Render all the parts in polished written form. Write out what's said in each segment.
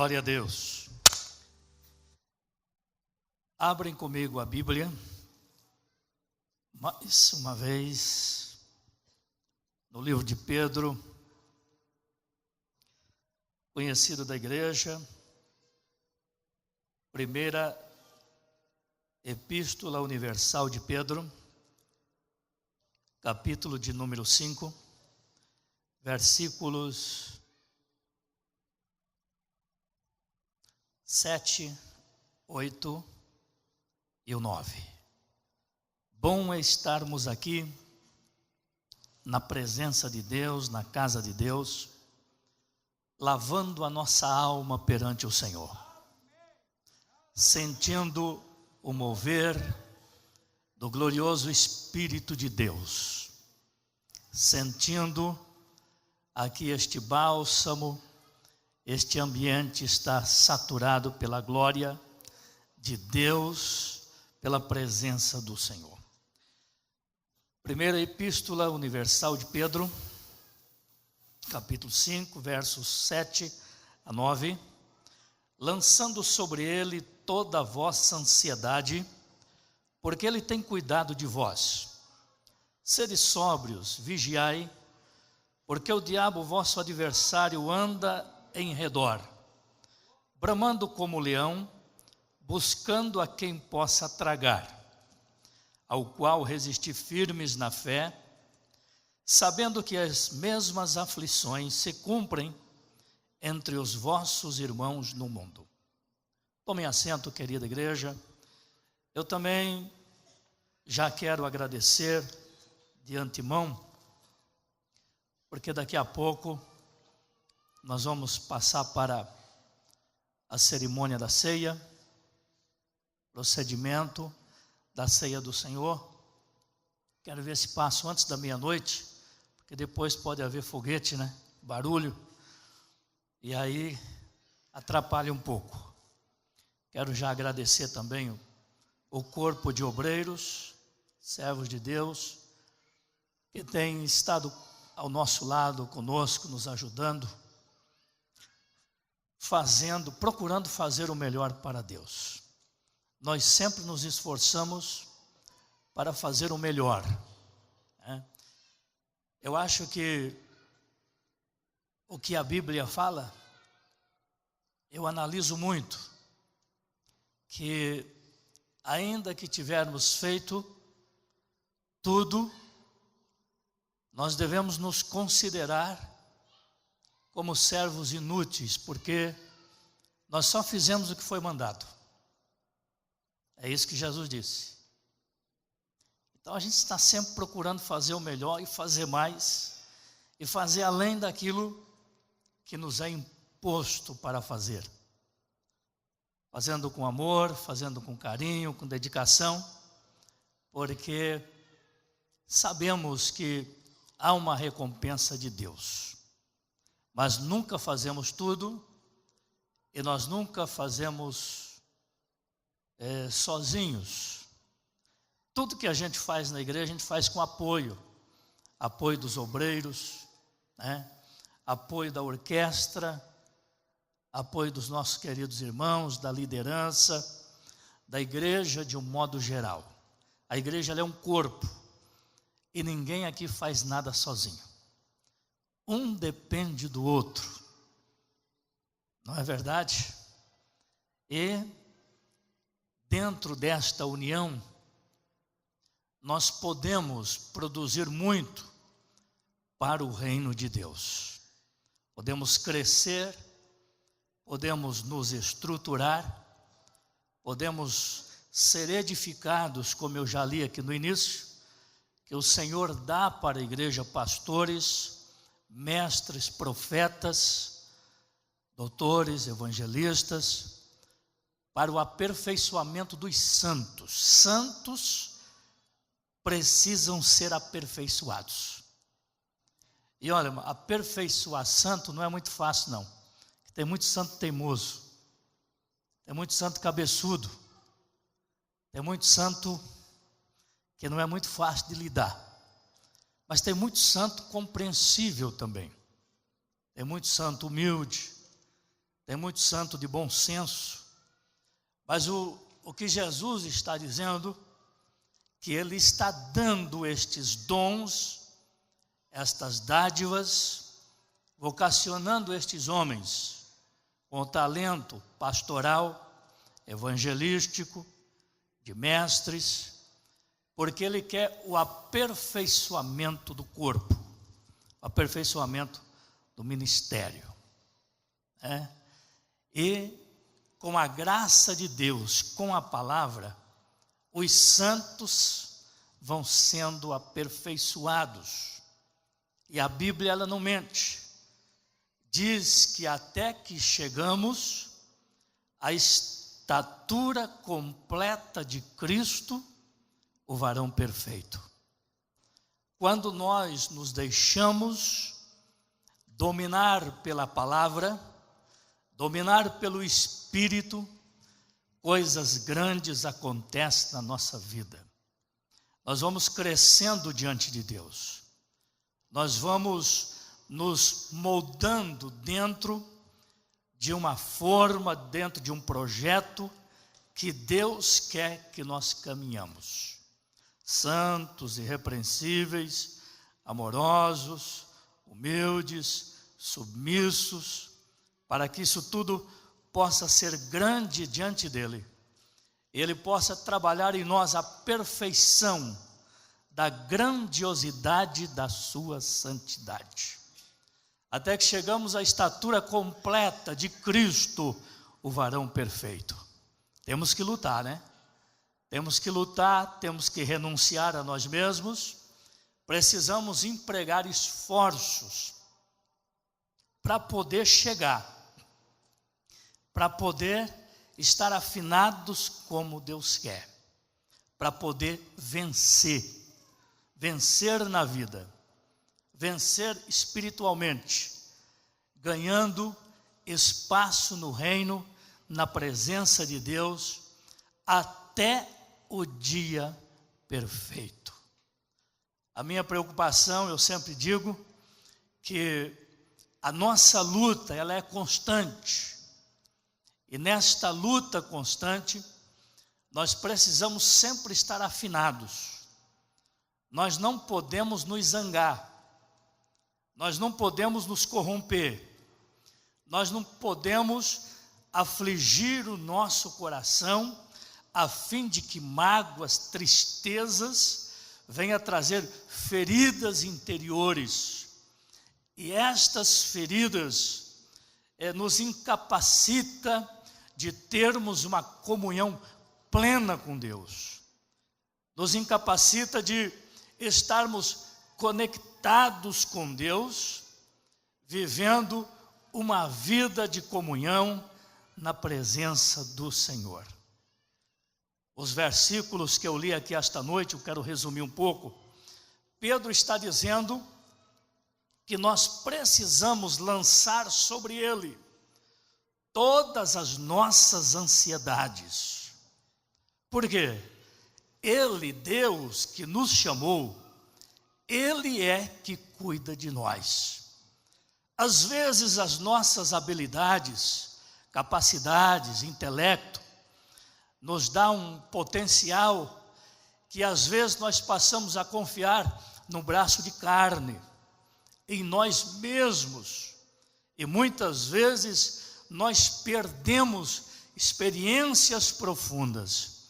Glória a Deus. Abrem comigo a Bíblia, mais uma vez, no livro de Pedro, conhecido da igreja, primeira Epístola Universal de Pedro, capítulo de número 5, versículos 7, 8 e o 9. Bom é estarmos aqui na presença de Deus, na casa de Deus, lavando a nossa alma perante o Senhor, sentindo o mover do glorioso Espírito de Deus, sentindo aqui este bálsamo. Este ambiente está saturado pela glória de Deus, pela presença do Senhor. Primeira Epístola Universal de Pedro, capítulo 5, versos 7 a 9. Lançando sobre ele toda a vossa ansiedade, porque ele tem cuidado de vós. Sede sóbrios, vigiai, porque o diabo, vosso adversário, anda em redor, bramando como leão, buscando a quem possa tragar, ao qual resisti firmes na fé, sabendo que as mesmas aflições se cumprem entre os vossos irmãos no mundo. Tomem assento, querida igreja. Eu também já quero agradecer de antemão, porque daqui a pouco nós vamos passar para a cerimônia da ceia, procedimento da ceia do Senhor. Quero ver se passo antes da meia-noite, porque depois pode haver foguete, barulho, e aí atrapalha um pouco. Quero já agradecer também o corpo de obreiros, servos de Deus, que tem estado ao nosso lado, conosco, nos ajudando, procurando fazer o melhor para Deus. Nós sempre nos esforçamos para fazer o melhor, Eu acho que o que a Bíblia fala, eu analiso muito, que ainda que tivermos feito tudo, nós devemos nos considerar como servos inúteis, porque nós só fizemos o que foi mandado. É isso que Jesus disse. Então a gente está sempre procurando fazer o melhor e fazer mais, e fazer além daquilo que nos é imposto para fazer. Fazendo com amor, fazendo com carinho, com dedicação, porque sabemos que há uma recompensa de Deus. Mas nunca fazemos tudo, e nós nunca fazemos sozinhos. Tudo que a gente faz na igreja, a gente faz com apoio dos obreiros, apoio da orquestra, apoio dos nossos queridos irmãos, da liderança, da igreja de um modo geral. A igreja ela é um corpo, e ninguém aqui faz nada sozinho. Um depende do outro, não é verdade? E dentro desta união, nós podemos produzir muito para o reino de Deus. Podemos crescer, podemos nos estruturar, podemos ser edificados, como eu já li aqui no início, que o Senhor dá para a igreja pastores, mestres, profetas, doutores, evangelistas, para o aperfeiçoamento dos santos. Santos precisam ser aperfeiçoados. E olha, aperfeiçoar santo não é muito fácil, não. Tem muito santo teimoso, tem muito santo cabeçudo, tem muito santo que não é muito fácil de lidar. Mas tem muito santo compreensível também. Tem muito santo humilde, tem muito santo de bom senso, mas o que Jesus está dizendo, que Ele está dando estes dons, estas dádivas, vocacionando estes homens com o talento pastoral, evangelístico, de mestres, porque Ele quer o aperfeiçoamento do corpo, o aperfeiçoamento do ministério. E com a graça de Deus, com a palavra, os santos vão sendo aperfeiçoados. E a Bíblia, ela não mente. Diz que até que chegamos à estatura completa de Cristo, o varão perfeito. Quando nós nos deixamos dominar pela palavra, dominar pelo Espírito, coisas grandes acontecem na nossa vida. Nós vamos crescendo diante de Deus. Nós vamos nos moldando dentro de uma forma, dentro de um projeto que Deus quer que nós caminhamos. Santos, irrepreensíveis, amorosos, humildes, submissos, para que isso tudo possa ser grande diante dEle. Ele possa trabalhar em nós a perfeição da grandiosidade da sua santidade. Até que chegamos à estatura completa de Cristo, o varão perfeito. Temos que lutar, né? Temos que lutar, temos que renunciar a nós mesmos, precisamos empregar esforços para poder chegar, para poder estar afinados como Deus quer, para poder vencer na vida, vencer espiritualmente, ganhando espaço no reino, na presença de Deus, até o dia perfeito. A minha preocupação, eu sempre digo, que a nossa luta, ela é constante. E nesta luta constante, nós precisamos sempre estar afinados. Nós não podemos nos zangar. Nós não podemos nos corromper. Nós não podemos afligir o nosso coração, a fim de que mágoas, tristezas, venham trazer feridas interiores. E estas feridas nos incapacita de termos uma comunhão plena com Deus. Nos incapacita de estarmos conectados com Deus, vivendo uma vida de comunhão na presença do Senhor. Os versículos que eu li aqui esta noite, eu quero resumir um pouco. Pedro está dizendo que nós precisamos lançar sobre Ele todas as nossas ansiedades. Por quê? Ele, Deus que nos chamou, Ele é que cuida de nós. Às vezes as nossas habilidades, capacidades, intelecto, nos dá um potencial que às vezes nós passamos a confiar no braço de carne, em nós mesmos, e muitas vezes nós perdemos experiências profundas,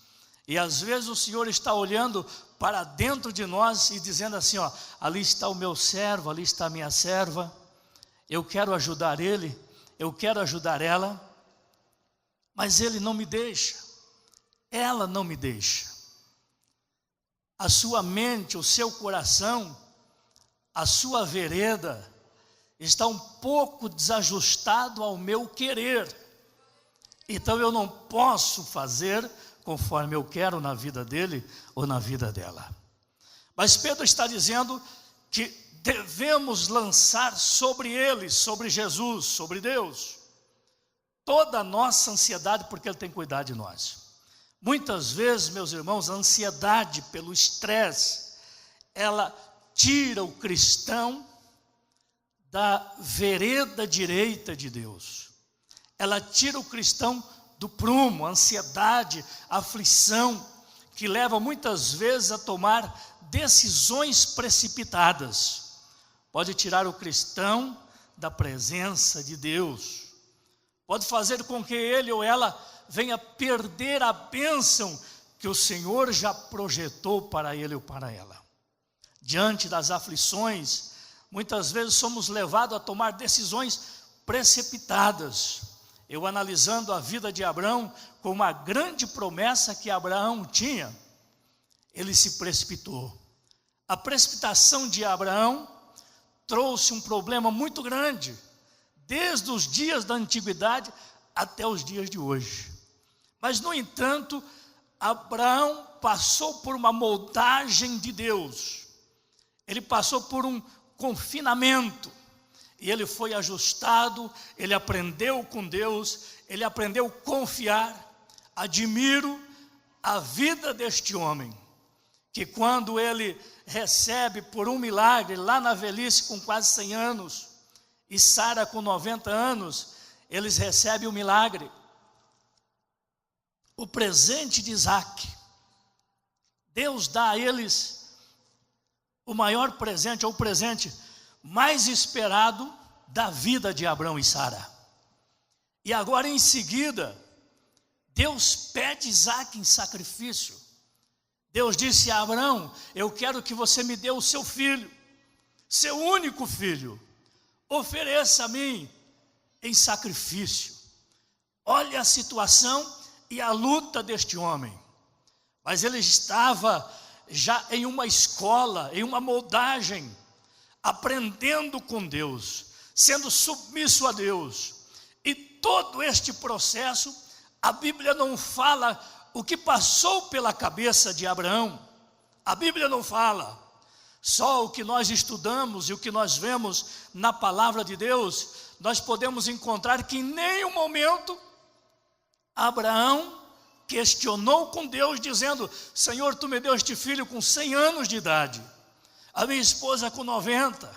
e às vezes o Senhor está olhando para dentro de nós e dizendo assim, ó, ali está o meu servo, ali está a minha serva, eu quero ajudar ele, eu quero ajudar ela, mas ele não me deixa, ela não me deixa. A sua mente, o seu coração, a sua vereda está um pouco desajustado ao meu querer. Então eu não posso fazer conforme eu quero na vida dele ou na vida dela. Mas Pedro está dizendo que devemos lançar sobre ele, sobre Jesus, sobre Deus, toda a nossa ansiedade, porque ele tem cuidado de nós. Muitas vezes, meus irmãos, a ansiedade pelo estresse, ela tira o cristão da vereda direita de Deus. ela tira o cristão do prumo, a ansiedade, a aflição, que leva muitas vezes a tomar decisões precipitadas. Pode tirar o cristão da presença de Deus, pode fazer com que ele ou ela venha perder a bênção que o Senhor já projetou para ele ou para ela. Diante das aflições, muitas vezes somos levados a tomar decisões precipitadas. Eu analisando a vida de Abraão, com uma grande promessa que Abraão tinha, ele se precipitou. A precipitação de Abraão trouxe um problema muito grande, desde os dias da antiguidade até os dias de hoje. Mas, no entanto, Abraão passou por uma moldagem de Deus. Ele passou por um confinamento. E ele foi ajustado, ele aprendeu com Deus, ele aprendeu a confiar. Admiro a vida deste homem, que quando ele recebe por um milagre, lá na velhice com quase 100 anos, e Sara com 90 anos, eles recebem o milagre, o presente de Isaac. Deus dá a eles o maior presente, ou o presente mais esperado da vida de Abraão e Sara. E agora em seguida, Deus pede Isaac em sacrifício. Deus disse a Abraão: eu quero que você me dê o seu filho, seu único filho, ofereça a mim em sacrifício. Olha a situação e a luta deste homem. Mas ele estava já em uma escola, em uma moldagem, aprendendo com Deus, sendo submisso a Deus. E todo este processo, a Bíblia não fala o que passou pela cabeça de Abraão. A Bíblia não fala. Só o que nós estudamos e o que nós vemos na palavra de Deus, nós podemos encontrar que em nenhum momento Abraão questionou com Deus, dizendo: Senhor, tu me deu este filho com 100 anos de idade, a minha esposa com 90,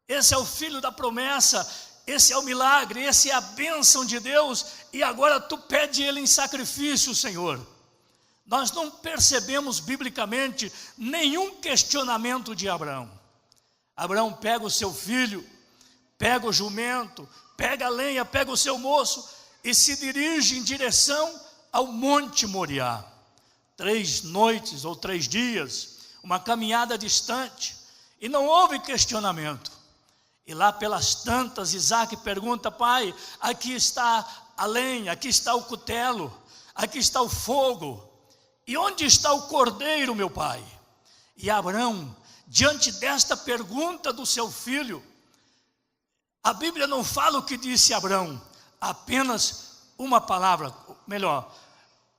esse é o filho da promessa, esse é o milagre, esse é a bênção de Deus, e agora tu pede ele em sacrifício, Senhor. Nós não percebemos biblicamente nenhum questionamento de Abraão. Abraão pega o seu filho, pega o jumento, pega a lenha, pega o seu moço e se dirige em direção ao Monte Moriá. 3 noites ou 3 dias, uma caminhada distante, e não houve questionamento. E lá pelas tantas, Isaac pergunta: pai, aqui está a lenha, aqui está o cutelo, aqui está o fogo, e onde está o cordeiro, meu pai? E Abraão, diante desta pergunta do seu filho, a Bíblia não fala o que disse Abraão, apenas uma palavra, melhor,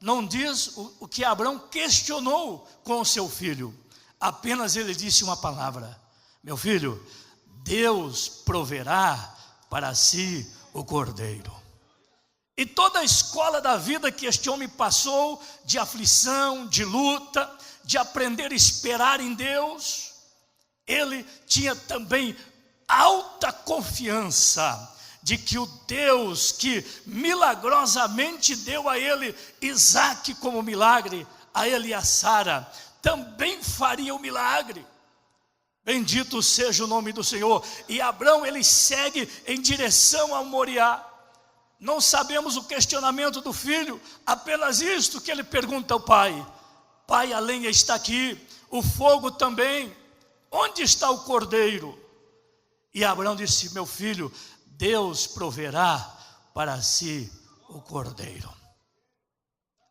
não diz o que Abraão questionou com o seu filho, apenas ele disse uma palavra: meu filho, Deus proverá para si o cordeiro. E toda a escola da vida que este homem passou, de aflição, de luta, de aprender a esperar em Deus, ele tinha também alta confiança de que o Deus que milagrosamente deu a ele Isaac como milagre, a ele e a Sara, também faria o milagre. Bendito seja o nome do Senhor. E Abraão, ele segue em direção ao Moriá. Não sabemos o questionamento do filho, apenas isto que ele pergunta ao pai: pai, a lenha está aqui, o fogo também, onde está o cordeiro? E Abraão disse: meu filho, Deus proverá para si o cordeiro.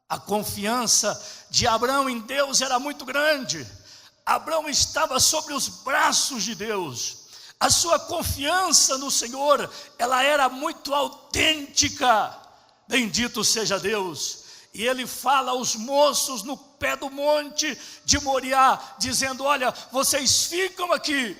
A confiança de Abraão em Deus era muito grande. Abraão estava sobre os braços de Deus. A sua confiança no Senhor, ela era muito autêntica. Bendito seja Deus. E ele fala aos moços no pé do monte de Moriá, dizendo: olha, vocês ficam aqui,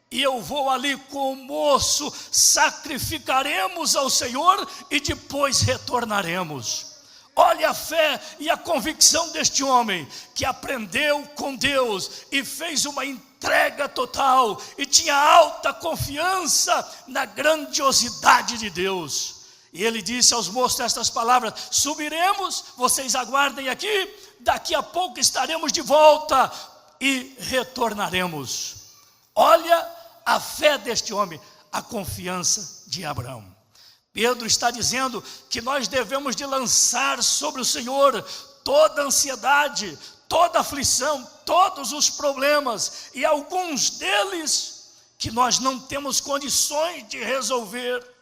e eu vou ali com o moço, sacrificaremos ao Senhor e depois retornaremos. Olha a fé e a convicção deste homem, que aprendeu com Deus e fez uma entrega total, e tinha alta confiança na grandiosidade de Deus. E ele disse aos moços estas palavras: subiremos, vocês aguardem aqui, daqui a pouco estaremos de volta e retornaremos. Olha a fé deste homem, a confiança de Abraão. Pedro está dizendo que nós devemos de lançar sobre o Senhor toda a ansiedade, toda a aflição, todos os problemas, e alguns deles que nós não temos condições de resolver.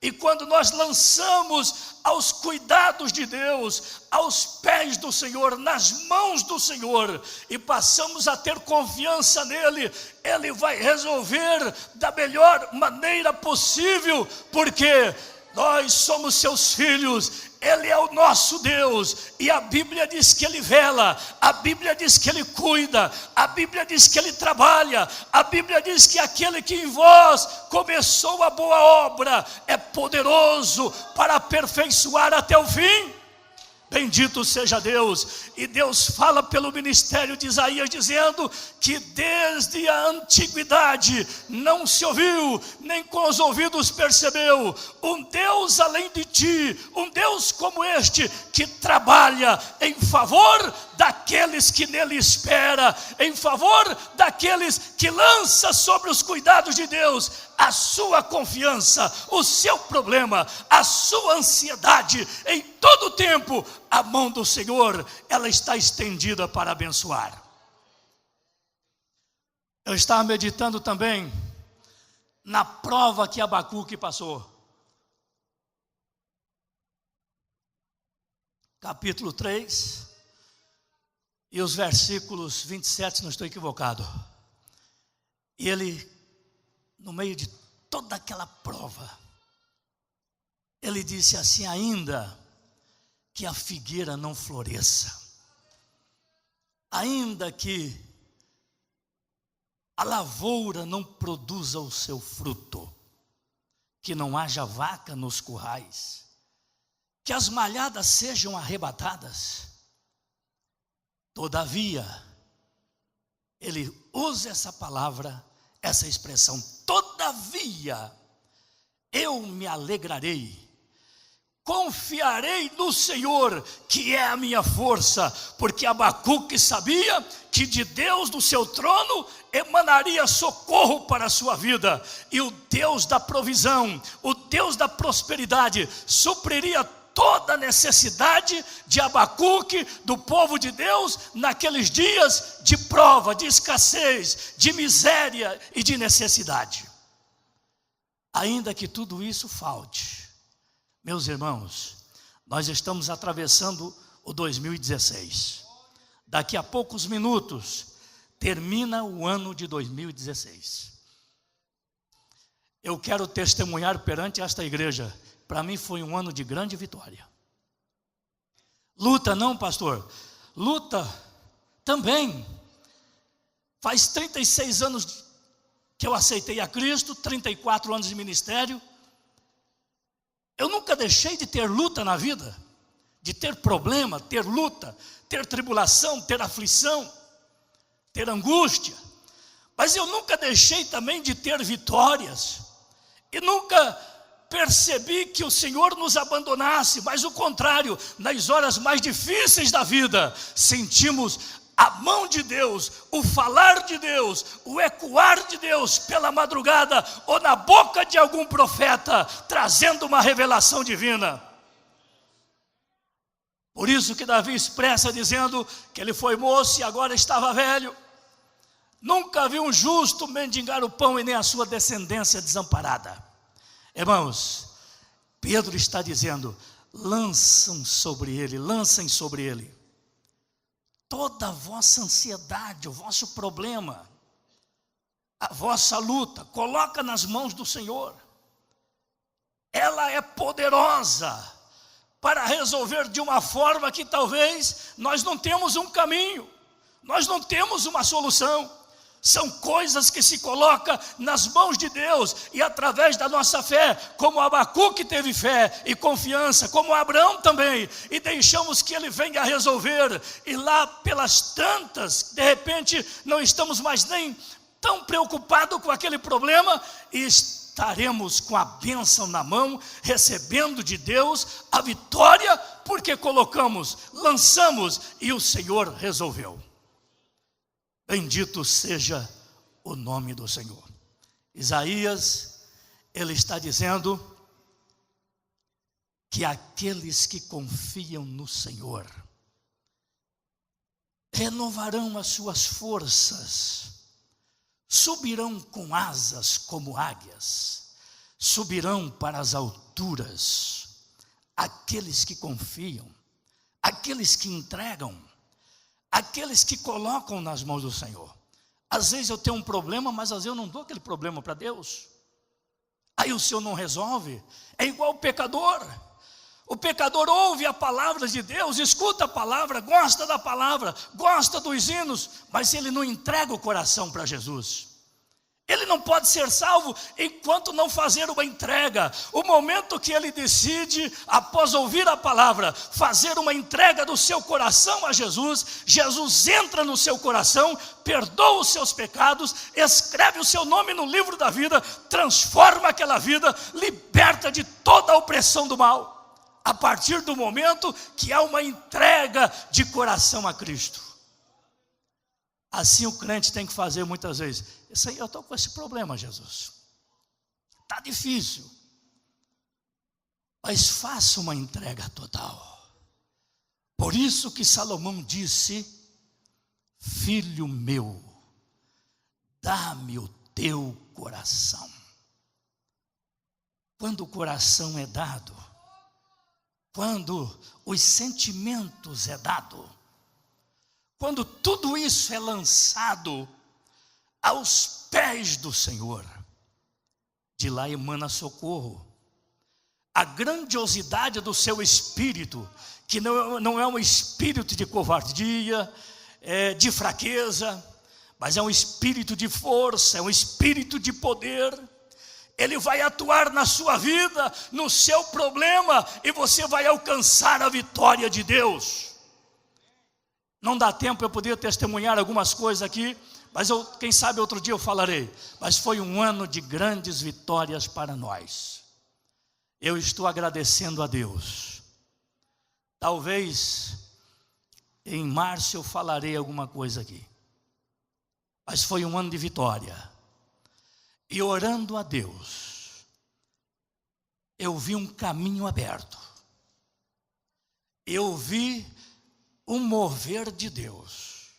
E quando nós lançamos aos cuidados de Deus, aos pés do Senhor, nas mãos do Senhor, e passamos a ter confiança nele, ele vai resolver da melhor maneira possível, porque nós somos seus filhos. Ele é o nosso Deus, e a Bíblia diz que Ele vela, a Bíblia diz que Ele cuida, a Bíblia diz que Ele trabalha, a Bíblia diz que aquele que em vós começou a boa obra é poderoso para aperfeiçoar até o fim. Bendito seja Deus. E Deus fala pelo ministério de Isaías dizendo que desde a antiguidade não se ouviu, nem com os ouvidos percebeu, um Deus além de ti, um Deus como este, que trabalha em favor daqueles que nele espera, em favor daqueles que lança sobre os cuidados de Deus a sua confiança, o seu problema, a sua ansiedade. Em todo o tempo, a mão do Senhor, ela está estendida para abençoar. Eu estava meditando também na prova que Abacuque passou. Capítulo 3, e os versículos 27, se não estou equivocado. E ele, no meio de toda aquela prova, ele disse assim: ainda que a figueira não floresça, ainda que a lavoura não produza o seu fruto, que não haja vaca nos currais, que as malhadas sejam arrebatadas, todavia, ele usa essa palavra, essa expressão, todavia, eu me alegrarei, confiarei no Senhor, que é a minha força, porque Abacuque sabia que de Deus do seu trono emanaria socorro para a sua vida, e o Deus da provisão, o Deus da prosperidade, supriria toda a necessidade de Abacuque, do povo de Deus, naqueles dias de prova, de escassez, de miséria e de necessidade. Ainda que tudo isso falte, meus irmãos, nós estamos atravessando o 2016. Daqui a poucos minutos, termina o ano de 2016. Eu quero testemunhar perante esta igreja, para mim foi um ano de grande vitória. Luta não, pastor? Luta também. Faz 36 anos que eu aceitei a Cristo, 34 anos de ministério. Eu nunca deixei de ter luta na vida, de ter problema, ter luta, ter tribulação, ter aflição, ter angústia. Mas eu nunca deixei também de ter vitórias. E nunca percebi que o Senhor nos abandonasse, mas o contrário, nas horas mais difíceis da vida, sentimos a mão de Deus, o falar de Deus, o ecoar de Deus pela madrugada, ou na boca de algum profeta, trazendo uma revelação divina. Por isso que Davi expressa dizendo que ele foi moço e agora estava velho. Nunca vi um justo mendigar o pão e nem a sua descendência desamparada. Irmãos, Pedro está dizendo: lancem sobre ele toda a vossa ansiedade, o vosso problema, a vossa luta, coloca nas mãos do Senhor. Ela é poderosa para resolver de uma forma que talvez nós não temos um caminho, nós não temos uma solução. São coisas que se colocam nas mãos de Deus, e através da nossa fé, como Abacuque teve fé e confiança, como Abraão também, e deixamos que ele venha a resolver, e lá pelas tantas, de repente, não estamos mais nem tão preocupados com aquele problema, e estaremos com a bênção na mão, recebendo de Deus a vitória, porque colocamos, lançamos e o Senhor resolveu. Bendito seja o nome do Senhor. Isaías, ele está dizendo que aqueles que confiam no Senhor renovarão as suas forças, subirão com asas como águias, subirão para as alturas. Aqueles que confiam, aqueles que entregam, aqueles que colocam nas mãos do Senhor. Às vezes eu tenho um problema, mas às vezes eu não dou aquele problema para Deus. Aí o Senhor não resolve. É igual o pecador. O pecador ouve a palavra de Deus, escuta a palavra, gosta da palavra, gosta dos hinos, mas ele não entrega o coração para Jesus. Ele não pode ser salvo enquanto não fazer uma entrega. O momento que ele decide, após ouvir a palavra, fazer uma entrega do seu coração a Jesus, Jesus entra no seu coração, perdoa os seus pecados, escreve o seu nome no livro da vida, transforma aquela vida, liberta de toda a opressão do mal. A partir do momento que há uma entrega de coração a Cristo. Assim o crente tem que fazer muitas vezes. Isso aí, eu estou com esse problema, Jesus. Está difícil. Mas faça uma entrega total. Por isso que Salomão disse: filho meu, dá-me o teu coração. Quando o coração é dado, quando os sentimentos é dado, quando tudo isso é lançado aos pés do Senhor, de lá emana socorro. A grandiosidade do seu espírito, que não é um espírito de covardia, de fraqueza, mas é um espírito de força, é um espírito de poder. Ele vai atuar na sua vida, no seu problema, e você vai alcançar a vitória de Deus. Não dá tempo, eu poderia testemunhar algumas coisas aqui, mas quem sabe outro dia eu falarei. Mas foi um ano de grandes vitórias para nós. Eu estou agradecendo a Deus. Talvez em março eu falarei alguma coisa aqui. Mas foi um ano de vitória. E orando a Deus, eu vi um caminho aberto. Eu vi um mover de Deus.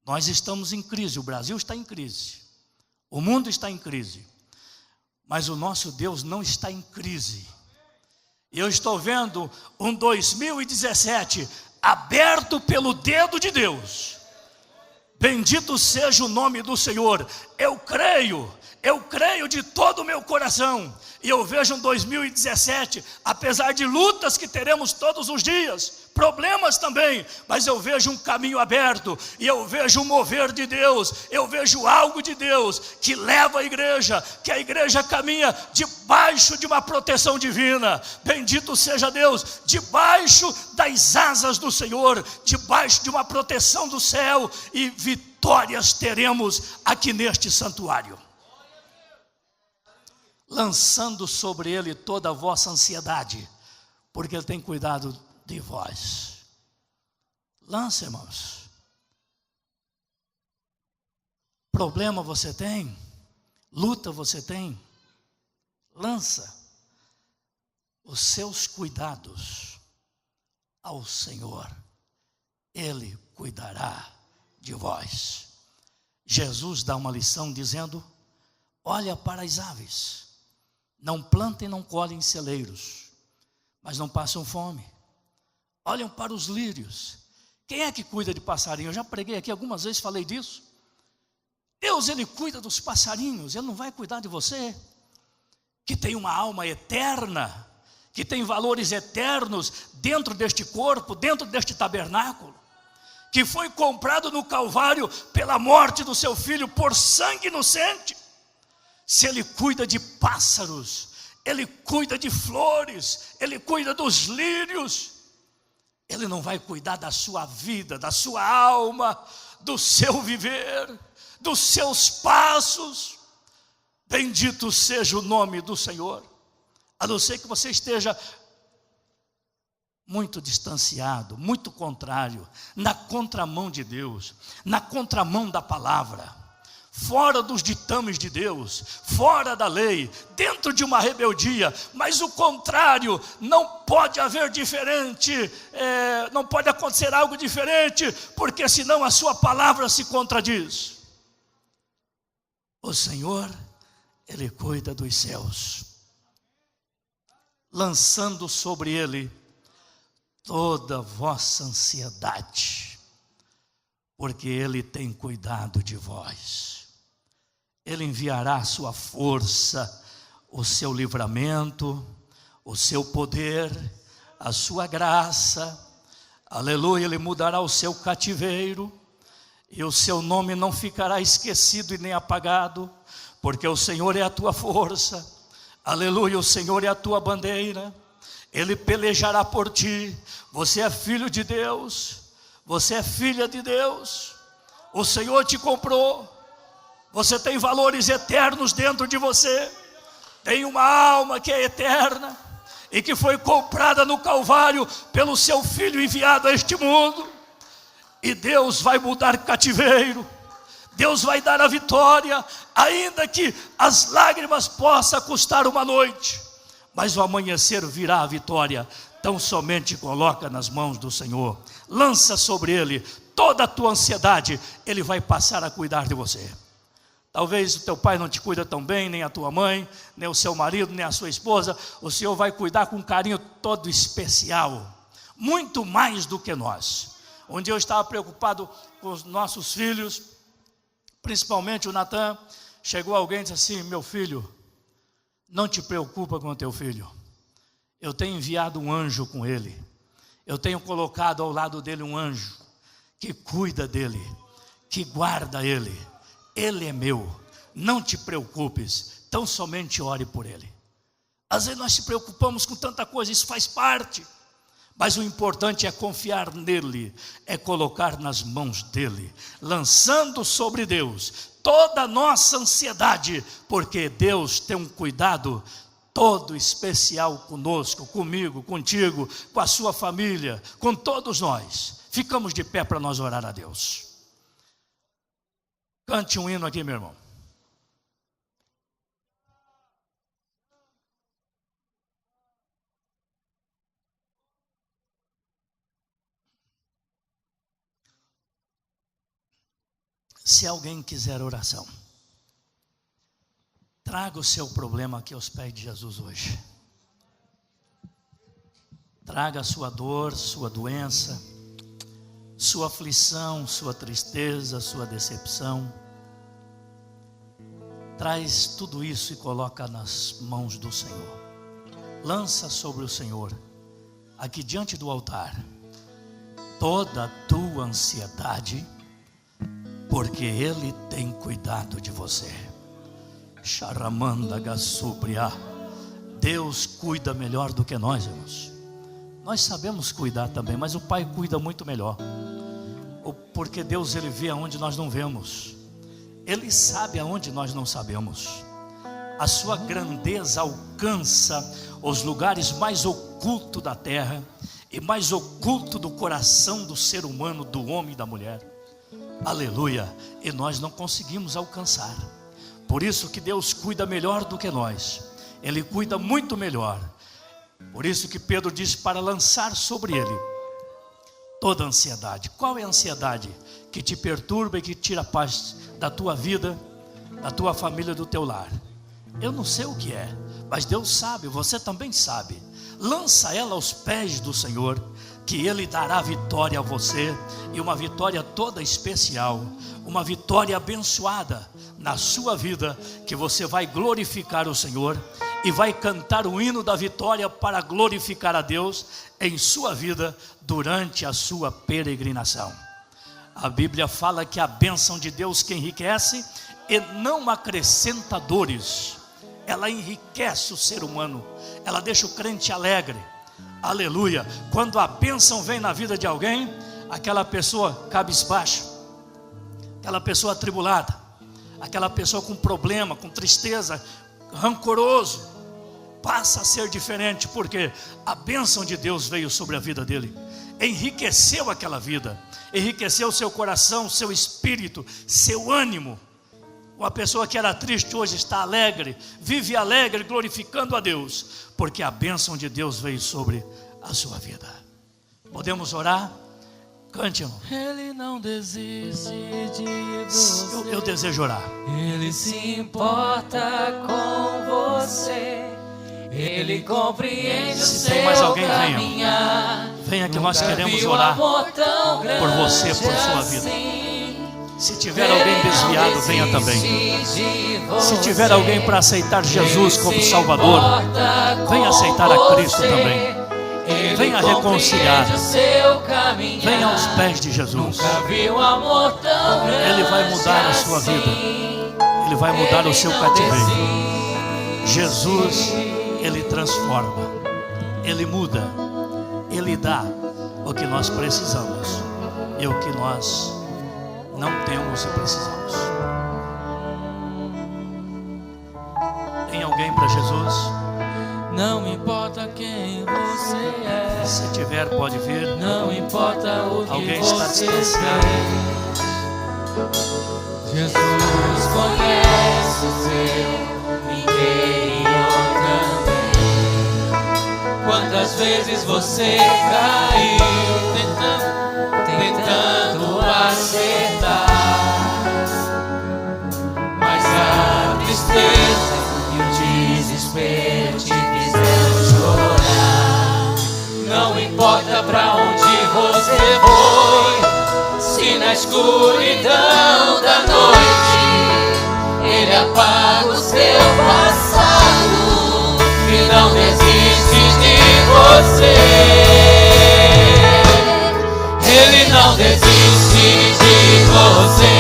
Nós estamos em crise, o Brasil está em crise, o mundo está em crise, mas o nosso Deus não está em crise. Eu estou vendo um 2017 aberto pelo dedo de Deus. Bendito seja o nome do Senhor. Eu creio de todo o meu coração. E eu vejo um 2017, apesar de lutas que teremos todos os dias, problemas também, mas eu vejo um caminho aberto, e eu vejo um mover de Deus, eu vejo algo de Deus, que leva a igreja, que a igreja caminha debaixo de uma proteção divina. Bendito seja Deus, debaixo das asas do Senhor, debaixo de uma proteção do céu, e vitórias teremos aqui neste santuário. Lançando sobre ele toda a vossa ansiedade, porque ele tem cuidado de vós. Lança, irmãos. Problema você tem? Luta você tem? Lança os seus cuidados ao Senhor. Ele cuidará de vós. Jesus dá uma lição dizendo: olha para as aves. Não plantem, não colhem celeiros, mas não passam fome. Olham para os lírios. Quem é que cuida de passarinho? Eu já preguei aqui algumas vezes, falei disso. Deus, Ele cuida dos passarinhos. Ele não vai cuidar de você, que tem uma alma eterna, que tem valores eternos dentro deste corpo, dentro deste tabernáculo, que foi comprado no Calvário pela morte do seu Filho, por sangue inocente. Se Ele cuida de pássaros, Ele cuida de flores, Ele cuida dos lírios, Ele não vai cuidar da sua vida, da sua alma, do seu viver, dos seus passos? Bendito seja o nome do Senhor. A não ser que você esteja muito distanciado, muito contrário, na contramão de Deus, na contramão da palavra, fora dos ditames de Deus, fora da lei, dentro de uma rebeldia. Mas o contrário, não pode haver diferente, não pode acontecer algo diferente, porque senão a sua palavra se contradiz. O Senhor, Ele cuida dos céus, lançando sobre Ele toda a vossa ansiedade, porque Ele tem cuidado de vós. Ele enviará a sua força, o seu livramento, o seu poder, a sua graça. Aleluia, Ele mudará o seu cativeiro, e o seu nome não ficará esquecido e nem apagado, porque o Senhor é a tua força. Aleluia, o Senhor é a tua bandeira. Ele pelejará por ti. Você é filho de Deus, você é filha de Deus. O Senhor te comprou. Você tem valores eternos dentro de você. Tem uma alma que é eterna e que foi comprada no Calvário pelo seu Filho enviado a este mundo. E Deus vai mudar cativeiro, Deus vai dar a vitória, ainda que as lágrimas possam custar uma noite, mas o amanhecer virá a vitória. Tão somente coloca nas mãos do Senhor, lança sobre Ele toda a tua ansiedade, Ele vai passar a cuidar de você. Talvez o teu pai não te cuida tão bem, nem a tua mãe, nem o seu marido, nem a sua esposa. O Senhor vai cuidar com um carinho todo especial, muito mais do que nós. Um dia eu estava preocupado com os nossos filhos, principalmente o Natan. Chegou alguém e disse assim: meu filho, não te preocupa com o teu filho, eu tenho enviado um anjo com ele, eu tenho colocado ao lado dele um anjo, que cuida dele, que guarda ele, ele é meu, não te preocupes, tão somente ore por ele. Às vezes nós se preocupamos com tanta coisa, isso faz parte, mas o importante é confiar nele, é colocar nas mãos dele, lançando sobre Deus toda a nossa ansiedade, porque Deus tem um cuidado todo especial conosco, comigo, contigo, com a sua família, com todos nós. Ficamos de pé para nós orar a Deus. Cante um hino aqui, meu irmão. Se alguém quiser oração, traga o seu problema aqui aos pés de Jesus hoje. Traga a sua dor, sua doença, sua aflição, sua tristeza, sua decepção. Traz tudo isso e coloca nas mãos do Senhor. Lança sobre o Senhor, aqui diante do altar, toda a tua ansiedade, porque Ele tem cuidado de você. Charamanda Gassupria. Deus cuida melhor do que nós, irmãos. Nós sabemos cuidar também, mas o Pai cuida muito melhor. Porque Deus, Ele vê aonde nós não vemos. Ele sabe aonde nós não sabemos. A sua grandeza alcança os lugares mais ocultos da terra e mais oculto do coração do ser humano, do homem e da mulher. Aleluia. E nós não conseguimos alcançar. Por isso que Deus cuida melhor do que nós. Ele cuida muito melhor. Por isso que Pedro disse para lançar sobre Ele toda a ansiedade. Qual é a ansiedade que te perturba e que tira a paz da tua vida, da tua família, do teu lar? Eu não sei o que é, mas Deus sabe, você também sabe. Lança ela aos pés do Senhor, que Ele dará vitória a você, e uma vitória toda especial, uma vitória abençoada na sua vida, que você vai glorificar o Senhor e vai cantar o hino da vitória para glorificar a Deus em sua vida durante a sua peregrinação. A Bíblia fala que a bênção de Deus que enriquece e não acrescenta dores, ela enriquece o ser humano, ela deixa o crente alegre. Aleluia. Quando a bênção vem na vida de alguém, aquela pessoa cabisbaixa, aquela pessoa atribulada, aquela pessoa com problema, com tristeza, rancoroso, passa a ser diferente, porque a bênção de Deus veio sobre a vida dele, enriqueceu aquela vida, enriqueceu seu coração, seu espírito, seu ânimo. Uma pessoa que era triste hoje está alegre, vive alegre, glorificando a Deus, porque a bênção de Deus veio sobre a sua vida. Podemos orar? Cante, irmão. Ele não desiste de você. Eu desejo orar. Ele se importa com você. Ele compreende o Se tem mais seu alguém, caminhar. Venha que nós queremos Viu orar amor tão grande por você, por sua vida. assim. Se tiver alguém desviado, venha também. Se tiver alguém para aceitar Jesus como Salvador, venha aceitar a Cristo também. Venha reconciliar. Venha aos pés de Jesus. Ele vai mudar a sua vida. Ele vai mudar o seu cativeiro. Jesus, Ele transforma. Ele muda. Ele dá o que nós precisamos e o que nós não temos e precisamos. Tem alguém para Jesus? Não importa quem você é. Se tiver, pode vir. Não importa o que alguém está você distanciado. Jesus conhece o seu interior também. Quantas vezes você caiu tentando acertar, mas a tristeza e o desespero te fizeram chorar. Não importa pra onde você foi, se na escuridão da noite Ele apaga o seu passado e não desiste de você. Ele não desiste de você.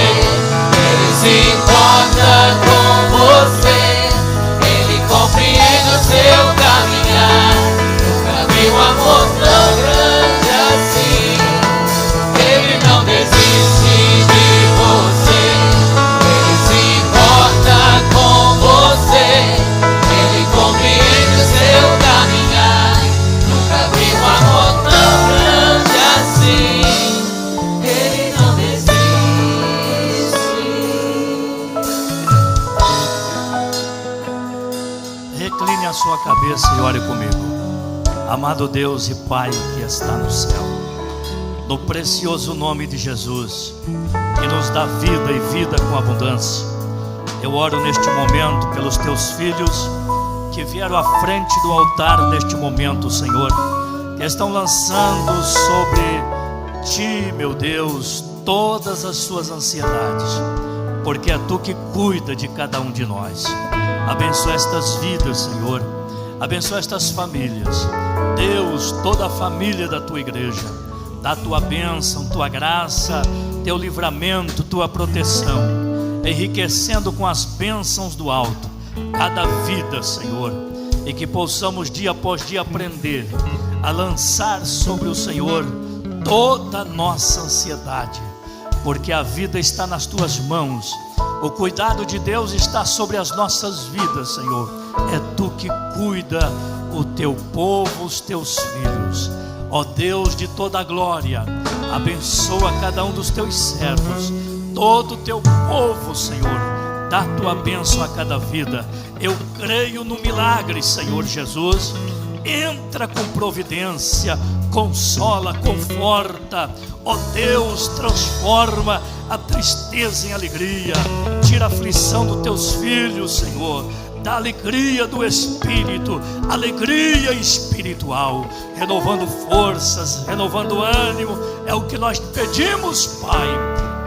Ele se importa com você. Ele compreende o seu caminhar. Nunca vi um amor tão grande assim. Ele não desiste de você. Ele se importa com você. Ele compreende o seu caminhar. Nunca vi um amor tão grande assim. Ele não desiste. Recline a sua cabeça e ore comigo. Amado Deus e Pai que está no céu, no precioso nome de Jesus, que nos dá vida e vida com abundância, eu oro neste momento pelos teus filhos que vieram à frente do altar neste momento, Senhor, que estão lançando sobre Ti, meu Deus, todas as suas ansiedades, porque é Tu que cuida de cada um de nós. Abençoa estas vidas, Senhor. Abençoa estas famílias. Deus, toda a família da Tua igreja, dá Tua bênção, Tua graça, Teu livramento, Tua proteção, enriquecendo com as bênçãos do alto cada vida, Senhor, e que possamos dia após dia aprender a lançar sobre o Senhor toda a nossa ansiedade, porque a vida está nas Tuas mãos. O cuidado de Deus está sobre as nossas vidas, Senhor. É Tu que cuida o Teu povo, os Teus filhos. Ó Deus de toda a glória, abençoa cada um dos Teus servos, todo o Teu povo, Senhor. Dá Tua bênção a cada vida. Eu creio no milagre, Senhor Jesus. Entra com providência, consola, conforta. Ó Deus, transforma a tristeza em alegria. Tira a aflição dos Teus filhos, Senhor. Dá alegria do Espírito, alegria espiritual, renovando forças, renovando ânimo. É o que nós pedimos, Pai,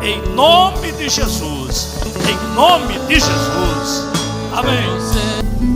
em nome de Jesus. Em nome de Jesus. Amém.